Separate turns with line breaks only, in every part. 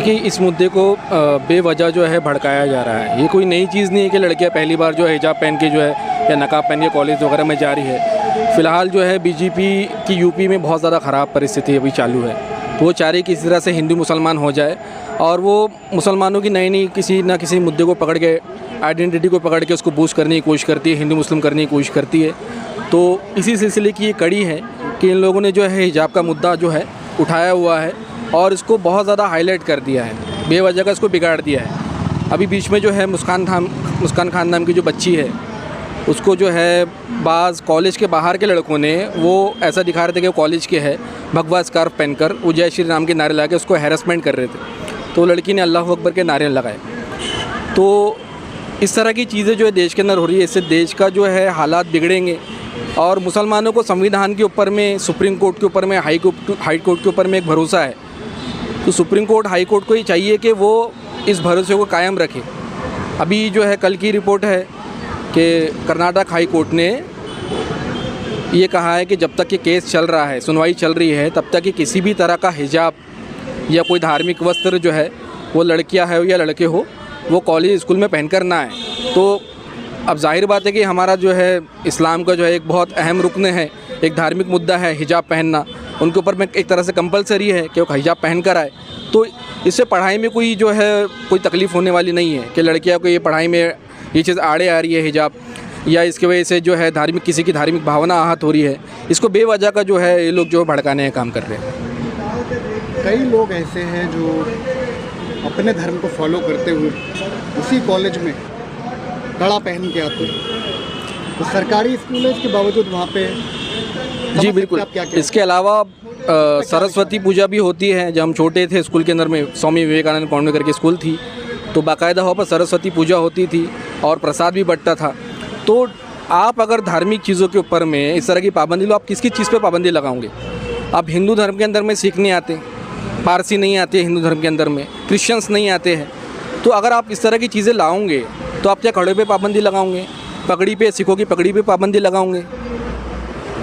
देखिए, इस मुद्दे को बेवजह जो है भड़काया जा रहा है। ये कोई नई चीज़ नहीं है कि लड़कियां पहली बार जो है हिजाब पहन के जो है या नकाब पहन के कॉलेज वगैरह में जा रही है। फ़िलहाल जो है बीजेपी की यूपी में बहुत ज़्यादा ख़राब परिस्थिति अभी चालू है। वो चाह रही कि इस तरह से हिंदू मुसलमान हो जाए और वो मुसलमानों की नई किसी न किसी मुद्दे को पकड़ के, आइडेंटिटी को पकड़ के उसको बूस्ट करने की कोशिश करती है, हिंदू मुस्लिम करने की कोशिश करती है। तो इसी सिलसिले की ये कड़ी है कि इन लोगों ने जो है हिजाब का मुद्दा जो है उठाया हुआ है और इसको बहुत ज़्यादा हाईलाइट कर दिया है, बेवजह का इसको बिगाड़ दिया है। अभी बीच में जो है मुस्कान खान नाम की जो बच्ची है, उसको जो है बाज़ कॉलेज के बाहर के लड़कों ने वो ऐसा दिखा रहे थे कि वो कॉलेज के है, भगवा स्कार्फ पहनकर वो जय श्री राम के नारे लगा के उसको हैरेसमेंट कर रहे थे। तो लड़की ने अल्लाह अकबर के नारे लगाए। तो इस तरह की चीज़ें जो है देश के अंदर हो रही है, इससे देश का जो है हालात बिगड़ेंगे और मुसलमानों को संविधान के ऊपर में, सुप्रीम कोर्ट के ऊपर में, हाई कोर्ट के ऊपर में एक भरोसा है। तो सुप्रीम कोर्ट, हाई कोर्ट को ये चाहिए कि वो इस भरोसे को कायम रखे। अभी जो है कल की रिपोर्ट है कि कर्नाटक हाई कोर्ट ने ये कहा है कि जब तक ये केस चल रहा है, सुनवाई चल रही है, तब तक कि किसी भी तरह का हिजाब या कोई धार्मिक वस्त्र जो है, वो लड़कियां है या लड़के हो, वो कॉलेज स्कूल में पहनकर ना आए। तो अब जाहिर बात है कि हमारा जो है इस्लाम का जो है एक बहुत अहम रुकन है, एक धार्मिक मुद्दा है हिजाब पहनना। उनके ऊपर में एक तरह से कंपलसरी है कि वो हिजाब पहन कर आए। तो इससे पढ़ाई में कोई जो है कोई तकलीफ़ होने वाली नहीं है कि लड़कियां को ये पढ़ाई में ये चीज़ आड़े आ रही है हिजाब, या इसकी वजह से जो है किसी की धार्मिक भावना आहत हो रही है। इसको बेवजह का जो है ये लोग जो भड़काने का काम कर रहे हैं।
कई लोग ऐसे हैं जो अपने धर्म को फॉलो करते हुए उसी कॉलेज में कड़ा पहन के आते हैं। तो सरकारी स्कूल है, इसके बावजूद वहाँ पे
जी बिल्कुल। इसके अलावा सरस्वती पूजा भी होती है। जब हम छोटे थे स्कूल के अंदर में स्वामी विवेकानंद कॉन्वेंट करके स्कूल थी, तो बाकायदा वहाँ पर सरस्वती पूजा होती थी और प्रसाद भी बंटता था। तो आप अगर धार्मिक चीज़ों के ऊपर में इस तरह की पाबंदी लो, आप किसकी चीज़ पे पाबंदी लगाओगे? आप हिंदू धर्म के अंदर में सिख नहीं आते, पारसी नहीं आते, हिंदू धर्म के अंदर में क्रिश्चियंस नहीं आते हैं। तो अगर आप इस तरह की चीज़ें लाओगे तो आप क्या कड़े पे पाबंदी लगाओगे, पगड़ी पे, सिखों की पगड़ी पे पाबंदी लगाओगे,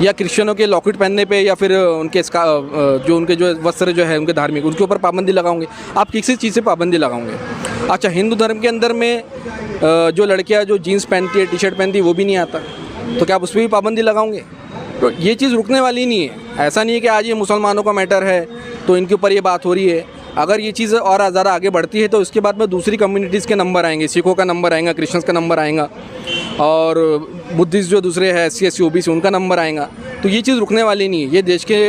या क्रिश्चियनों के लॉकेट पहनने पे, या फिर उनके जो उनके जो वस्त्र जो है उनके धार्मिक, उनके ऊपर पाबंदी लगाओगे? आप किसी चीज़ से पाबंदी लगाओगे? अच्छा, हिंदू धर्म के अंदर में जो लड़कियां जो जीन्स पहनती है, टी शर्ट पहनती है, वो भी नहीं आता, तो क्या आप उस पर भी पाबंदी लगाओगे? तो ये चीज़ रुकने वाली नहीं है। ऐसा नहीं है कि आज ये मुसलमानों का मैटर है तो इनके ऊपर ये बात हो रही है। अगर ये चीज़ और ज़्यादा आगे बढ़ती है तो उसके बाद में दूसरी कम्युनिटीज़ के नंबर आएंगे, सिखों का नंबर आएगा, क्रिश्चियंस का नंबर आएगा, और बुद्धिस्ट जो दूसरे हैं SC OBC उनका नंबर आएगा। तो ये चीज़ रुकने वाली नहीं है। ये देश के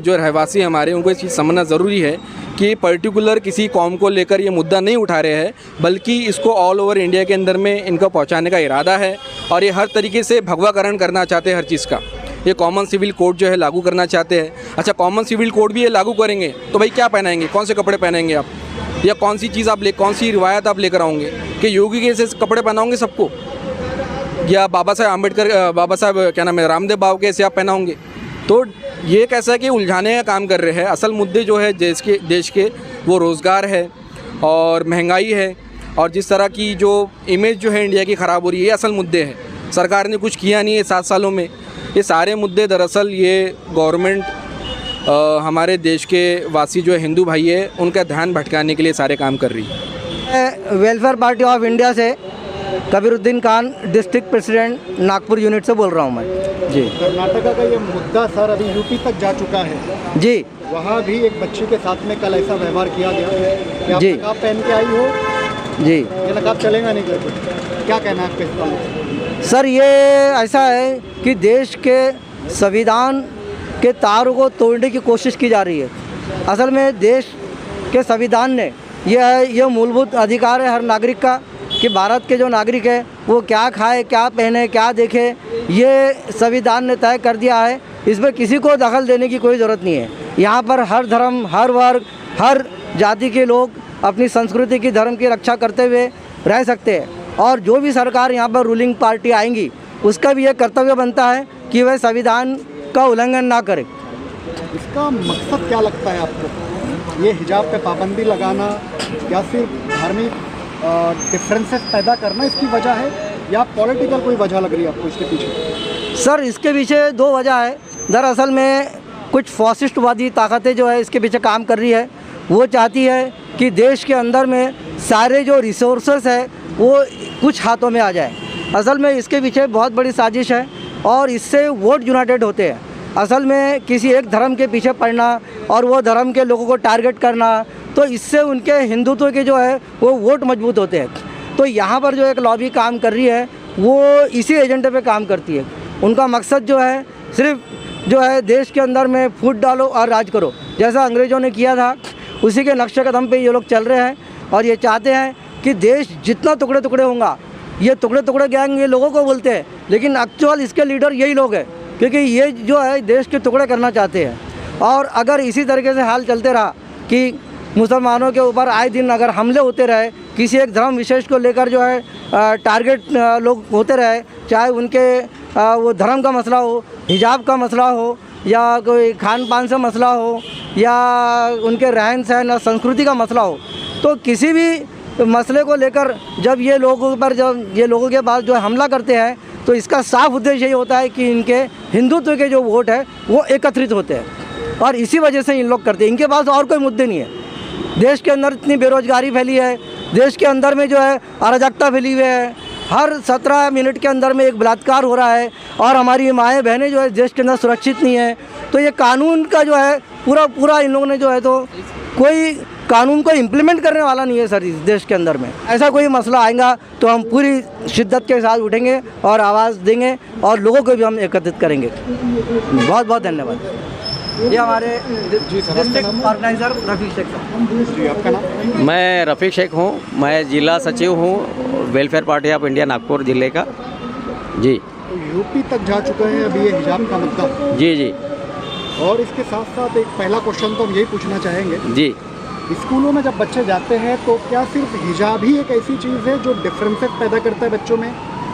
जो रहवासी हमारे, उनको ये चीज़ समझना ज़रूरी है कि पर्टिकुलर किसी कौम को लेकर ये मुद्दा नहीं उठा रहे हैं, बल्कि इसको ऑल ओवर इंडिया के अंदर में इनका पहुँचाने का इरादा है और ये हर तरीके से भगवाकरण करना चाहते हैं हर चीज़ का। ये कॉमन सिविल कोड जो है लागू करना चाहते हैं। अच्छा, कॉमन सिविल कोड भी ये लागू करेंगे तो भाई क्या पहनाएंगे, कौन से कपड़े पहनेंगे आप, या कौन सी चीज़ आप कौन सी रिवायत आप लेकर आओगे कि योगी के ऐसे कपड़े पहनाओगे सबको, या बाबा साहब क्या नाम है, रामदेव बाबा के ऐसे आप पहनाओगे? तो ये कैसा है कि उलझाने का काम कर रहे हैं। असल मुद्दे जो है देश के वो रोज़गार है और महंगाई है, और जिस तरह की जो इमेज जो है इंडिया की ख़राब हो रही है, ये असल मुद्दे हैं। सरकार ने कुछ किया नहीं है 7 सालों में। ये सारे मुद्दे दरअसल ये गवर्नमेंट हमारे देश के वासी जो हिंदू भाई है उनका ध्यान भटकाने के लिए सारे काम कर रही है।
वेलफेयर पार्टी ऑफ इंडिया से Kabiruddin Khan, district president, Nagpur unit से बोल रहा हूँ मैं जी।
कर्नाटका का ये मुद्दा सर अभी यूपी तक जा चुका है
जी।
वहाँ भी एक बच्ची के साथ में कल ऐसा व्यवहार किया गया कि आप
जी
नकाब पहन के आई हो
जी,
ये नकाब चलेगा नहीं करके, क्या कहना है आपके इस बारे?
सर ये ऐसा है कि देश के संविधान के तारों को तोड़ने की कोशिश की जा रही है। असल में देश के संविधान ने यह मूलभूत अधिकार है हर नागरिक का कि भारत के जो नागरिक है वो क्या खाए, क्या पहने, क्या देखे, ये संविधान ने तय कर दिया है। इसमें किसी को दखल देने की कोई ज़रूरत नहीं है। यहाँ पर हर धर्म, हर वर्ग, हर जाति के लोग अपनी संस्कृति की, धर्म की रक्षा करते हुए रह सकते हैं। और जो भी सरकार यहाँ पर रूलिंग पार्टी आएंगी उसका भी ये कर्तव्य बनता है कि वह संविधान का उल्लंघन ना करे।
इसका मकसद क्या लगता है आपको? ये हिजाब पे पाबंदी लगाना या सिर्फ धार्मिक डिफरेंसेस पैदा करना इसकी वजह है, या पॉलिटिकल कोई वजह लग रही है आपको इसके पीछे?
सर इसके पीछे 2 वजह है। दरअसल में कुछ फॉसिस्टवादी ताकतें जो है इसके पीछे काम कर रही है। वो चाहती है कि देश के अंदर में सारे जो रिसोर्सेस है वो कुछ हाथों में आ जाए। असल में इसके पीछे बहुत बड़ी साजिश है और इससे वोट यूनाइटेड होते हैं। असल में किसी एक धर्म के पीछे पड़ना और वो धर्म के लोगों को टारगेट करना, तो इससे उनके हिंदुत्व के जो है वो वोट मजबूत होते हैं। तो यहाँ पर जो एक लॉबी काम कर रही है वो इसी एजेंडे पे काम करती है। उनका मकसद जो है सिर्फ जो है देश के अंदर में फूट डालो और राज करो, जैसा अंग्रेज़ों ने किया था उसी के नक्शे कदम पे ये लोग चल रहे हैं। और ये चाहते हैं कि देश जितना टुकड़े टुकड़े होगा, ये टुकड़े टुकड़े गैंग ये लोगों को बोलते हैं, लेकिन एक्चुअल इसके लीडर यही लोग हैं, क्योंकि ये जो है देश के टुकड़े करना चाहते हैं। और अगर इसी तरीके से हाल चलते रहा कि मुसलमानों के ऊपर आए दिन अगर हमले होते रहे, किसी एक धर्म विशेष को लेकर जो है टारगेट लोग होते रहे, चाहे उनके वो धर्म का मसला हो, हिजाब का मसला हो, या कोई खान पान से मसला हो, या उनके रहन सहन और संस्कृति का मसला हो, तो किसी भी मसले को लेकर जब ये लोगों के पास जो है हमला करते हैं, तो इसका साफ उद्देश्य यही होता है कि इनके हिंदुत्व के जो वोट है वो एकत्रित होते हैं। और इसी वजह से इन लोग करते हैं। इनके पास और कोई मुद्दे नहीं है। देश के अंदर इतनी बेरोजगारी फैली है, देश के अंदर में जो है अराजकता फैली हुई है, हर 17 मिनट के अंदर में एक बलात्कार हो रहा है और हमारी माएँ बहनें जो है देश के अंदर सुरक्षित नहीं है। तो ये कानून का जो है पूरा इन लोगों ने जो है तो कोई कानून को इम्प्लीमेंट करने वाला नहीं है सर इस देश के अंदर में। ऐसा कोई मसला आएगा तो हम पूरी शिद्दत के साथ उठेंगे और आवाज़ देंगे और लोगों को भी हम एकत्रित करेंगे। बहुत बहुत धन्यवाद। ये हमारे डिस्ट्रिक्ट ऑर्गेनाइजर रफ़ीक शेख साहब।
जी, आपका नाम?
मैं रफ़ीक शेख हूँ, मैं जिला सचिव हूँ welfare party of India Nagpur ज़िले का। जी
तो यूपी तक जा चुका है अभी ये हिजाब का मुद्दा।
जी जी
और इसके साथ साथ एक पहला क्वेश्चन तो हम यही पूछना चाहेंगे,
जी
स्कूलों में जब बच्चे जाते हैं तो क्या सिर्फ हिजाब ही एक ऐसी चीज़ है जो डिफरेंसेस पैदा करता है बच्चों में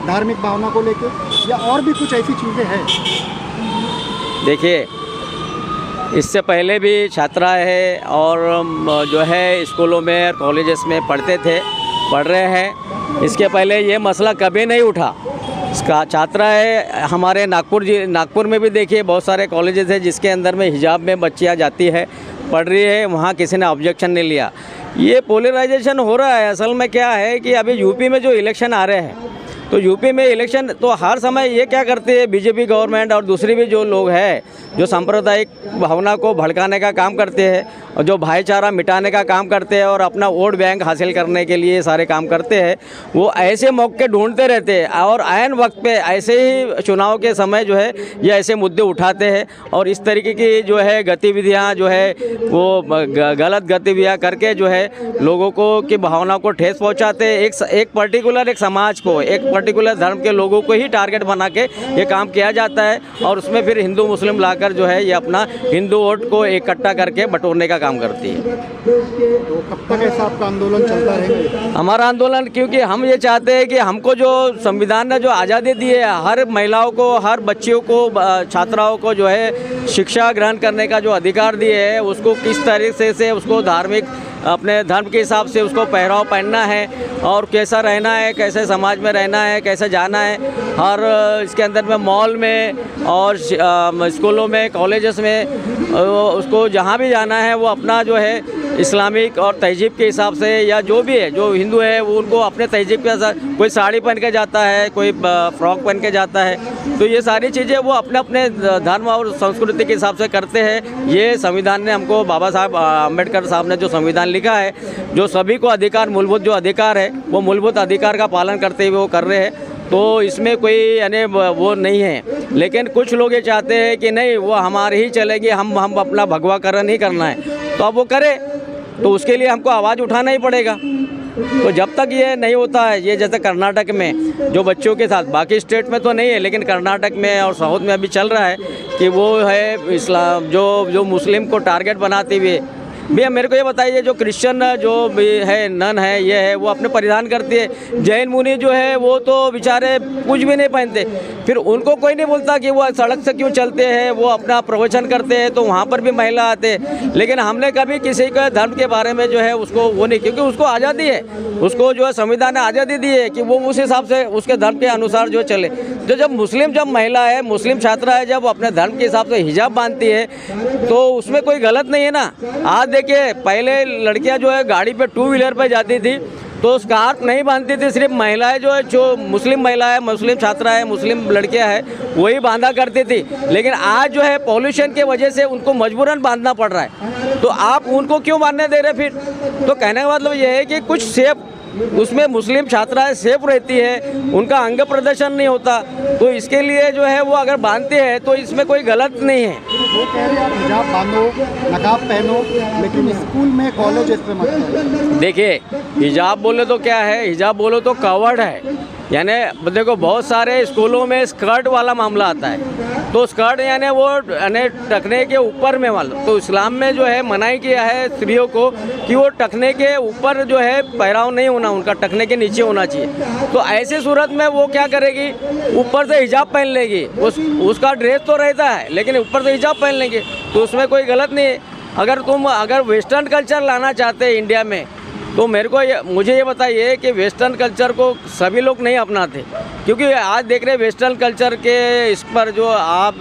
धार्मिक भावना को लेकर, या और भी कुछ ऐसी चीज़ें हैं?
देखिए, इससे पहले भी छात्रा है और जो है स्कूलों में कॉलेजेस में पढ़ रहे हैं। इसके पहले ये मसला कभी नहीं उठा। इसका छात्रा है हमारे नागपुर में भी देखिए बहुत सारे कॉलेजेस हैं जिसके अंदर में हिजाब में बच्चियाँ जाती है, पढ़ रही है, वहाँ किसी ने ऑब्जेक्शन नहीं लिया। ये पोलराइजेशन हो रहा है। असल में क्या है कि अभी यूपी में जो इलेक्शन आ रहे हैं, तो यूपी में इलेक्शन तो हर समय ये क्या करते हैं बीजेपी गवर्नमेंट और दूसरी भी जो लोग हैं जो सांप्रदायिक भावना को भड़काने का काम करते हैं और जो भाईचारा मिटाने का काम करते हैं और अपना वोट बैंक हासिल करने के लिए सारे काम करते हैं, वो ऐसे मौके ढूंढते रहते हैं और ऐन वक्त पे ऐसे ही चुनाव के समय जो है ये ऐसे मुद्दे उठाते हैं और इस तरीके की जो है गतिविधियाँ जो है वो गलत गतिविधियाँ करके जो है लोगों को की भावना को ठेस पहुँचाते हैं। एक पर्टिकुलर एक समाज को, एक पर्टिकुलर धर्म के लोगों को ही टारगेट बना के ये काम किया जाता है और उसमें फिर हिंदू मुस्लिम लाकर जो है ये अपना हिंदू वोट को इकट्ठा करके बटोरने का काम करती है।
तो कब तक ऐसा आपका आंदोलन चलता रहेगा?
हमारा आंदोलन, क्योंकि हम ये चाहते हैं कि हमको जो संविधान ने जो आज़ादी दी है, हर महिलाओं को, हर बच्चियों को, छात्राओं को जो है शिक्षा ग्रहण करने का जो अधिकार दिए है, उसको किस तरीके से उसको धार्मिक अपने धर्म के हिसाब से उसको पहराव पहनना है और कैसा रहना है, कैसे समाज में रहना है, कैसे जाना है, हर इसके अंदर में मॉल में और स्कूलों में, कॉलेजेस में उसको जहाँ भी जाना है वो अपना जो है इस्लामिक और तहजीब के हिसाब से, या जो भी है जो हिंदू है वो उनको अपने तहजीब के साथ, कोई साड़ी पहन के जाता है, कोई फ्रॉक पहन के जाता है, तो ये सारी चीज़ें वो अपने अपने धर्म और संस्कृति के हिसाब से करते हैं। ये संविधान ने हमको, बाबा साहब अम्बेडकर साहब ने जो संविधान लिखा है, जो सभी को अधिकार, मूलभूत जो अधिकार है वो मूलभूत अधिकार का पालन करते हुए वो कर रहे हैं, तो इसमें कोई यानी वो नहीं है। लेकिन कुछ लोग ये चाहते हैं कि नहीं वो हमारी ही चलेगी, हम अपना भगवाकरण ही करना है, तो अब वो करे, तो उसके लिए हमको आवाज़ उठाना ही पड़ेगा। तो जब तक ये नहीं होता है, ये जैसे कर्नाटक में जो बच्चों के साथ, बाकी स्टेट में तो नहीं है लेकिन कर्नाटक में और साउथ में अभी चल रहा है कि वो है इस्लाम जो मुस्लिम को टारगेट बनाते हुए। भैया मेरे को ये बताइए, जो क्रिश्चियन जो भी है, नन है, ये है, वो अपने परिधान करती है। जैन मुनि जो है वो तो बेचारे कुछ भी नहीं पहनते, फिर उनको कोई नहीं बोलता कि वो सड़क से क्यों चलते हैं, वो अपना प्रवचन करते हैं, तो वहाँ पर भी महिला आते हैं। लेकिन हमने कभी किसी के धर्म के बारे में जो है उसको वो नहीं, क्योंकि उसको आज़ादी है, उसको जो है संविधान ने आज़ादी दी है कि वो उस हिसाब से उसके धर्म के अनुसार जो चले। तो जब महिला है, मुस्लिम छात्रा है, जब अपने धर्म के हिसाब से हिजाब बांधती है तो उसमें कोई गलत नहीं है ना। आज देखिए पहले लड़कियां जो है गाड़ी पे 2 व्हीलर पे जाती थी तो स्कार्फ नहीं बांधती थी, सिर्फ महिलाएं जो है, जो मुस्लिम महिलाएं, मुस्लिम छात्रा है, मुस्लिम लड़कियां हैं, वही बांधा करती थी। लेकिन आज जो है पॉल्यूशन के वजह से उनको मजबूरन बांधना पड़ रहा है, तो आप उनको क्यों बांधने दे रहे फिर? तो कहने का मतलब ये है कि कुछ सेफ, उसमें मुस्लिम छात्राएं सेफ रहती है, उनका अंग प्रदर्शन नहीं होता, तो इसके लिए जो है वो अगर बांधते हैं तो इसमें कोई गलत नहीं है।
वो कह रहे हैं आप हिजाब बांधो, नकाब पहनो, लेकिन स्कूल में, कॉलेज पे मत करो।
देखिए हिजाब बोले तो क्या है, हिजाब बोलो तो कवर्ड है, यानी देखो बहुत सारे स्कूलों में स्कर्ट वाला मामला आता है, तो स्कर्ट यानी वो टखने के ऊपर में वाला, तो इस्लाम में जो है मनाही किया है स्त्रियों को कि वो टखने के ऊपर जो है पहराव नहीं होना, उनका टखने के नीचे होना चाहिए। तो ऐसी सूरत में वो क्या करेगी, ऊपर से हिजाब पहन लेगी, उसका ड्रेस तो रहता है लेकिन ऊपर से हिजाब पहन लेंगे, तो उसमें कोई गलत नहीं है। अगर वेस्टर्न कल्चर लाना चाहते हैं इंडिया में, तो मुझे ये बताइए कि वेस्टर्न कल्चर को सभी लोग नहीं अपनाते, क्योंकि आज देख रहे हैं वेस्टर्न कल्चर के इस पर जो आप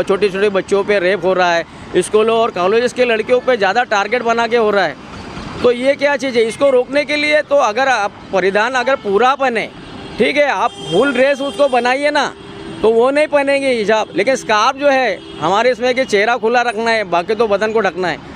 छोटे छोटे बच्चों पे रेप हो रहा है, स्कूलों और कॉलेजेस के लड़कियों पे ज़्यादा टारगेट बना के हो रहा है। तो ये क्या चीज़ है, इसको रोकने के लिए तो अगर आप परिधान अगर पूरा पहने, ठीक है, आप फुल ड्रेस उसको बनाइए ना, तो वो नहीं पहनेंगे हिजाब, लेकिन स्कार्फ जो है हमारे इसमें कि चेहरा खुला रखना है, बाकी तो बदन को ढकना है।